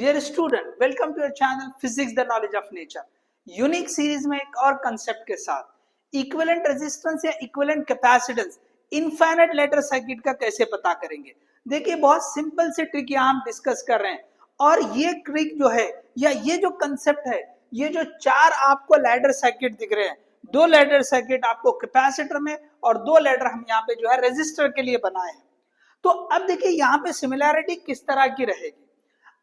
Dear student, welcome to your channel physics the knowledge of nature. Unique series में एक और concept के साथ इक्विवेलेंट रेजिस्टेंस या equivalent capacitance infinite ladder circuit का कैसे पता करेंगे। देखिए, बहुत सिंपल सी ट्रिक यहाँ हम डिस्कस कर रहे हैं और ये ट्रिक जो है या ये जो कंसेप्ट है, ये जो चार आपको लैडर सर्किट दिख रहे हैं, दो लैडर सर्किट आपको कैपेसिटर में और दो लैडर हम यहाँ पे जो है रेजिस्टर के लिए बनाए हैं। तो अब देखिए यहाँ पे सिमिलैरिटी किस तरह की रहेगी।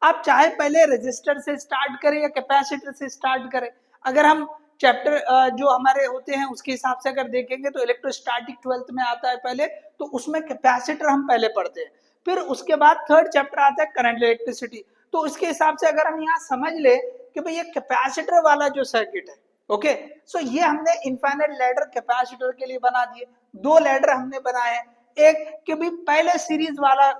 आप चाहे पहले रेजिस्टर से स्टार्ट करें या कैपेसिटर से स्टार्ट करें। अगर हम चैप्टर जो हमारे होते हैं उसके हिसाब से अगर देखेंगे तो इलेक्ट्रोस्टैटिक 12th में आता है पहले, तो उसमें कैपेसिटर हम पहले पढ़ते हैं, फिर उसके बाद थर्ड चैप्टर आता है करंट इलेक्ट्रिसिटी। तो इसके हिसाब से अगर हम यहाँ समझ ले कि भाई ये कैपेसिटर वाला जो सर्किट है, ओके, सो ये हमने इनफाइनाइट लैडर कैपेसिटर के लिए बना दिए। दो लैडर हमने बनाए हैं, एक कि भी पहले सीरीज वाला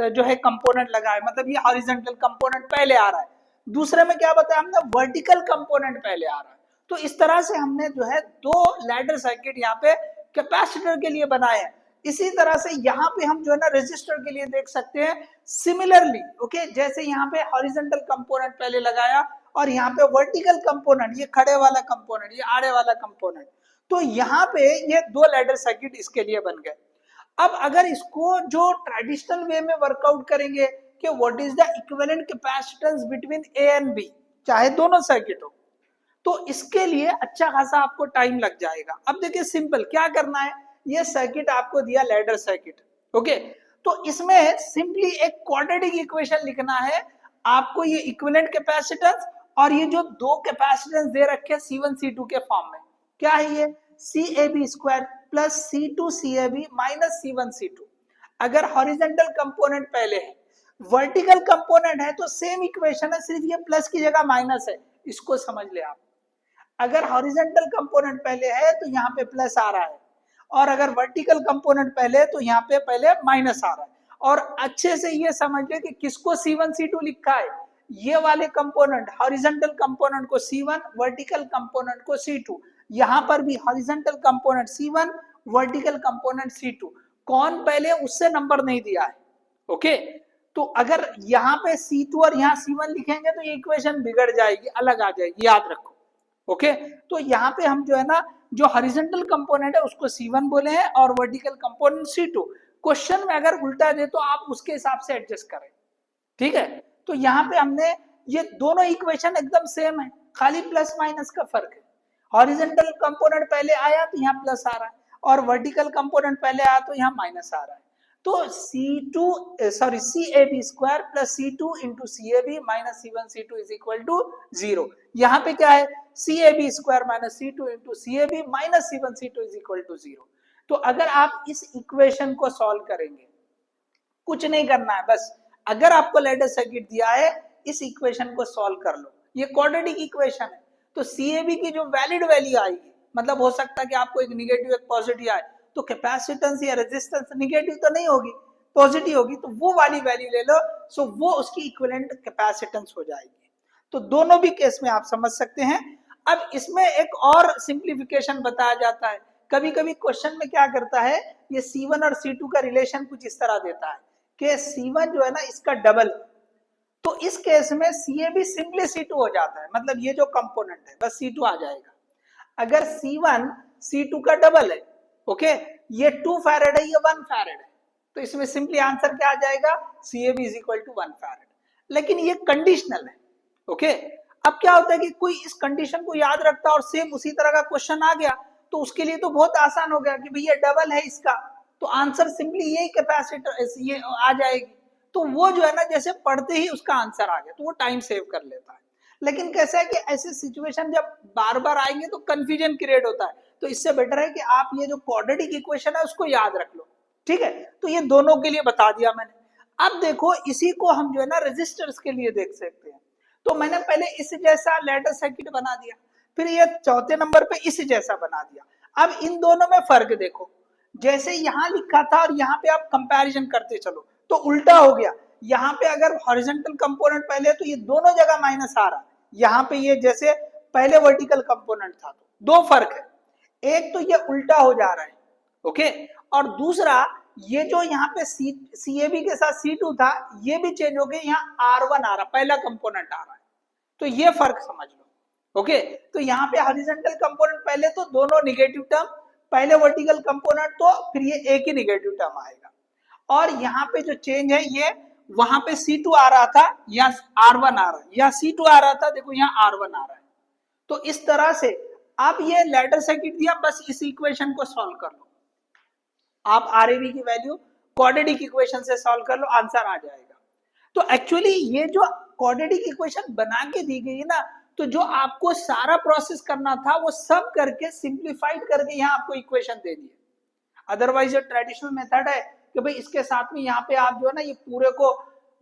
जो है कंपोनेंट लगा है, मतलब ये हॉरिजॉन्टल कंपोनेंट पहले आ रहा है। दूसरे में क्या बताया हमने, वर्टिकल कंपोनेंट पहले आ रहा है। तो इस तरह से हमने जो है दो लैडर सर्किट यहाँ पे कैपेसिटर के लिए बनाए हैं। इसी तरह से यहाँ पे हम जो है ना रेजिस्टर के लिए देख सकते हैं सिमिलरली, ओके। जैसे यहाँ पे हॉरिजॉन्टल कंपोनेंट पहले लगाया और यहाँ पे वर्टिकल कंपोनेंट, ये खड़े वाला कंपोनेंट, ये आड़े वाला कंपोनेंट, तो यहाँ पे ये दो लैडर सर्किट इसके लिए बन गए। अब अगर इसको जो ट्रेडिशनल वे में वर्कआउट करेंगे कि what is the equivalent capacitance between A and B, चाहे दोनों सर्किट हो, तो इसके लिए अच्छा खासा आपको टाइम लग जाएगा। अब देखिए सिंपल क्या करना है, ये सर्किट आपको दिया लैडर सर्किट, ओके, तो इसमें सिंपली एक क्वाड्रेटिक इक्वेशन लिखना है आपको, ये इक्विवेलेंट कैपेसिटेंस और ये जो दो कैपेसिटेंस दे रखे C1 C2 के फॉर्म में, क्या है ये CAB square plus C2 CAB minus C1 C2। अगर हॉरिजॉन्टल कंपोनेंट पहले है, वर्टिकल कंपोनेंट है, तो सेम इक्वेशन है, सिर्फ ये प्लस की जगह माइनस है, इसको समझ ले आप। अगर हॉरिजॉन्टल कंपोनेंट पहले है तो यहाँ पे प्लस आ रहा है, और अगर वर्टिकल कंपोनेंट पहले है तो यहाँ पे पहले माइनस आ रहा है। और अच्छे से ये समझ ले कि किसको C1 C2 लिखा है, ये वाले कंपोनेंट हॉरिजॉन्टल कंपोनेंट को C1, वर्टिकल कंपोनेंट को C2। यहाँ पर भी horizontal component C1, vertical component C2। कौन पहले उससे नंबर नहीं दिया है, ओके। तो अगर यहाँ पे C2 और यहाँ C1 लिखेंगे तो ये इक्वेशन बिगड़ जाएगी, अलग आ जाएगी, याद रखो, ओके। तो यहाँ पे हम जो है ना, जो हॉरिजॉन्टल कंपोनेंट है उसको C1 बोले हैं और वर्टिकल कंपोनेंट C2। क्वेश्चन में अगर उल्टा दे तो आप उसके हिसाब से एडजस्ट करें, ठीक है। तो यहाँ पे हमने ये दोनों इक्वेशन एकदम सेम है, खाली प्लस माइनस का फर्क है। हॉरिजॉन्टल कंपोनेंट पहले आया तो यहाँ प्लस आ रहा है, और वर्टिकल कंपोनेंट पहले आया तो यहाँ माइनस आ रहा है। तो CAB square plus C2 into CAB minus C1 C2 is equal to 0। यहाँ पे क्या है, CAB square minus C2 into CAB minus C1 C2 is equal to 0। तो अगर आप इस इक्वेशन को सॉल्व करेंगे, कुछ नहीं करना है, बस अगर आपको लैडर सर्किट दिया है इस इक्वेशन को सॉल्व कर लो। ये क्वाड्रेटिक इक्वेशन है, तो CAB की जो वैलिड वैल्यू आएगी, मतलब हो सकता है कि आपको एक निगेटिव एक पॉजिटिव आए, तो कैपेसिटेंस या रेजिस्टेंस निगेटिव तो नहीं होगी, पॉजिटिव होगी, तो वो वाली वैल्यू ले लो, सो वो उसकी इक्विवेलेंट कैपेसिटेंस हो जाएगी। तो दोनों भी केस में आप समझ सकते हैं। अब इसमें एक और सिंप्लीफिकेशन बताया जाता है। कभी कभी क्वेश्चन में क्या करता है, ये C1 और C2 का रिलेशन कुछ इस तरह देता है कि C1 जो है ना इसका डबल, तो इस केस में CAB सिंपली C2 हो जाता है, मतलब ये जो कंपोनेंट है बस C2 आ जाएगा। अगर C1 C2 का डबल है, ओके, ये 2 फैरेड है, ये 1 फैरेड है, तो इसमें सिंपली आंसर क्या आ जाएगा, CAB is equal to 1 farad. लेकिन ये कंडीशनल है, ओके। अब क्या होता है कि कोई इस कंडीशन को याद रखता और सेम उसी तरह का क्वेश्चन आ गया, तो उसके लिए तो बहुत आसान हो गया कि भैया डबल है इसका, तो आंसर सिंपली यही कैपेसिटर ये आ जाएगी। तो वो जो है ना, जैसे पढ़ते ही उसका आंसर आ गया, तो वो टाइम सेव कर लेता है। लेकिन कैसा है कि ऐसे सिचुएशन जब बार बार आएंगे तो कंफ्यूजन क्रिएट होता है, तो इससे बेटर है कि आप ये जो क्वाड्रेटिक इक्वेशन है उसको याद रख लो, ठीक है। तो ये दोनों के लिए बता दिया मैंने। अब देखो इसी को हम जो है ना रेजिस्टर्स के लिए देख सकते हैं। तो मैंने पहले इस जैसा लैडर सर्किट बना दिया, फिर ये चौथे नंबर पे इस जैसा बना दिया। अब इन दोनों में फर्क देखो, जैसे यहाँ लिखा था और यहाँ पे आप कंपैरिजन करते चलो तो उल्टा हो गया। यहाँ पे अगर हॉरिजॉन्टल कंपोनेंट पहले तो ये दोनों जगह माइनस आ रहा, यहाँ पे ये जैसे पहले वर्टिकल कंपोनेंट था, तो दो फर्क है, एक तो ये उल्टा हो जा रहा है, ओके, और दूसरा ये जो यहाँ पे CAB के साथ C2 था, ये भी चेंज हो गया, यहाँ R1 आ रहा, पहला कंपोनेंट आ रहा है, तो ये फर्क समझ लो। ओके, तो यहाँ पे हॉरिजॉन्टल कंपोनेंट पहले तो दोनों निगेटिव टर्म, पहले वर्टिकल कंपोनेंट तो फिर ये एक ही निगेटिव टर्म आएगा, और यहाँ पे जो चेंज है ये वहां पे C2 आ रहा था, यहाँ R1 आ रहा है, यहाँ C2 आ रहा था, देखो यहाँ R1 आ रहा है। तो इस तरह से आप ये लैडर सर्किट दिया, बस इस इक्वेशन को सॉल्व कर लो, आप RAB की वैल्यू क्वाड्रेटिक इक्वेशन से सॉल्व कर लो, आंसर आ जाएगा। तो एक्चुअली ये जो क्वाड्रेटिक इक्वेशन बना के दी गई है ना, तो जो आपको सारा प्रोसेस करना था वो सब करके सिंप्लीफाइड करके यहाँ आपको इक्वेशन दे दी है। अदरवाइज जो ट्रेडिशनल मेथड है कि भाई इसके साथ में यहाँ पे आप जो है ना ये पूरे को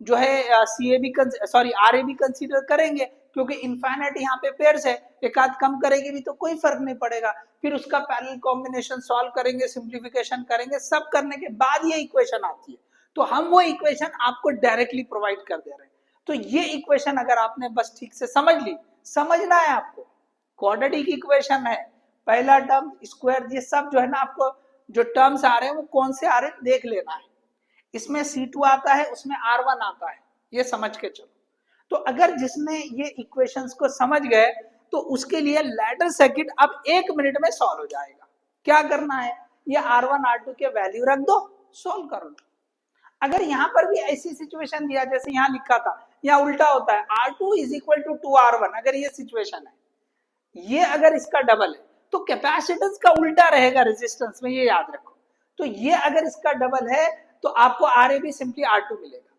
जो है RAB कंसीडर करेंगे, क्योंकि इनफाइनाइट यहाँ पे पेयर्स है, एक आध कम करेंगे भी तो कोई फर्क नहीं पड़ेगा, फिर उसका पैरेलल कॉम्बिनेशन सॉल्व करेंगे, सिंप्लीफिकेशन करेंगे, सब करने के बाद ये इक्वेशन आती है। तो हम वो इक्वेशन आपको डायरेक्टली प्रोवाइड कर दे रहे हैं। तो ये इक्वेशन अगर आपने बस ठीक से समझ ली, समझना है आपको, क्वाड्रेटिक इक्वेशन है, पहला टर्म स्क्वायर, ये सब जो है ना आपको जो टर्म्स आ रहे हैं वो कौन से आ रहे हैं देख लेना है। इसमें C2 आता है, उसमें R1 आता है, ये समझ के चलो। तो अगर जिसने ये इक्वेशंस को समझ गए तो उसके लिए लैडर सर्किट अब 1 मिनट में सॉल्व हो जाएगा। क्या करना है, ये R1 R2 के वैल्यू रख दो, सॉल्व कर लो। अगर यहाँ पर भी ऐसी सिचुएशन दिया जैसे यहाँ लिखा था, यहाँ उल्टा होता है, R2 is equal to 2R1, अगर ये सिचुएशन है, ये अगर इसका डबल है तो कैपेसिटेंस का उल्टा रहेगा रेजिस्टेंस में, ये याद रखो। तो ये अगर इसका डबल है तो आपको RAB सिंपली R2 मिलेगा।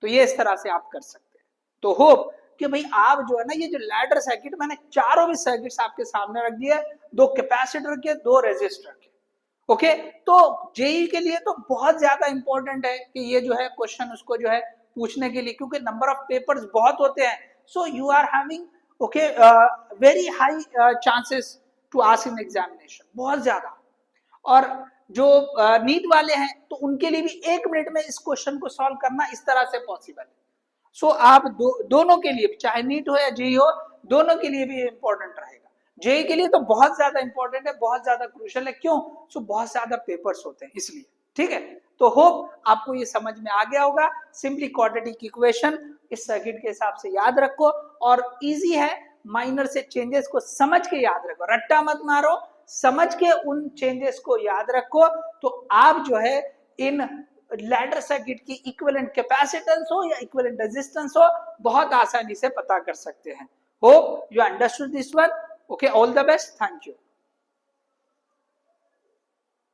तो ये इस तरह से आप कर सकते हैं। तो होप कि भाई आप जो है ना ये जो लैडर सर्किट, मैंने चारों भी सर्किट्स आपके सामने रख दिए, 2 कैपेसिटर के, 2 रेजिस्टर के। ओके, तो जेई के लिए तो बहुत ज्यादा इंपॉर्टेंट है कि ये जो है क्वेश्चन उसको जो है पूछने के लिए, क्योंकि नंबर ऑफ पेपर्स बहुत होते हैं, so you are having okay very high chances to ask in examination, बहुत ज्यादा। और जो नीट वाले हैं तो उनके लिए भी 1 मिनट में इस क्वेश्चन को सॉल्व करना इस तरह से पॉसिबल है। सो आप दोनों के लिए, चाहे नीट हो या जेई हो, दोनों के लिए भी इंपॉर्टेंट रहेगा। जेई के लिए तो बहुत ज्यादा इंपॉर्टेंट है, बहुत ज्यादा क्रूशियल है। क्यों? सो बहुत ज्यादा पेपर्स होते हैं इसलिए। ठीक है, तो होप आपको ये समझ में आ गया होगा। सिंपली क्वाड्रेटिक इक्वेशन इस सर्किट के हिसाब से याद रखो, और इजी है, माइनर से चेंजेस को समझ के याद रखो, रट्टा मत मारो, समझ के उन चेंजेस को याद रखो। तो आप जो है इन लैडर सर्किट की इक्विवेलेंट कैपेसिटेंस हो या इक्विवेलेंट रेजिस्टेंस हो, बहुत आसानी से पता कर सकते हैं। Hope you understood this one. Okay, all the best, thank you.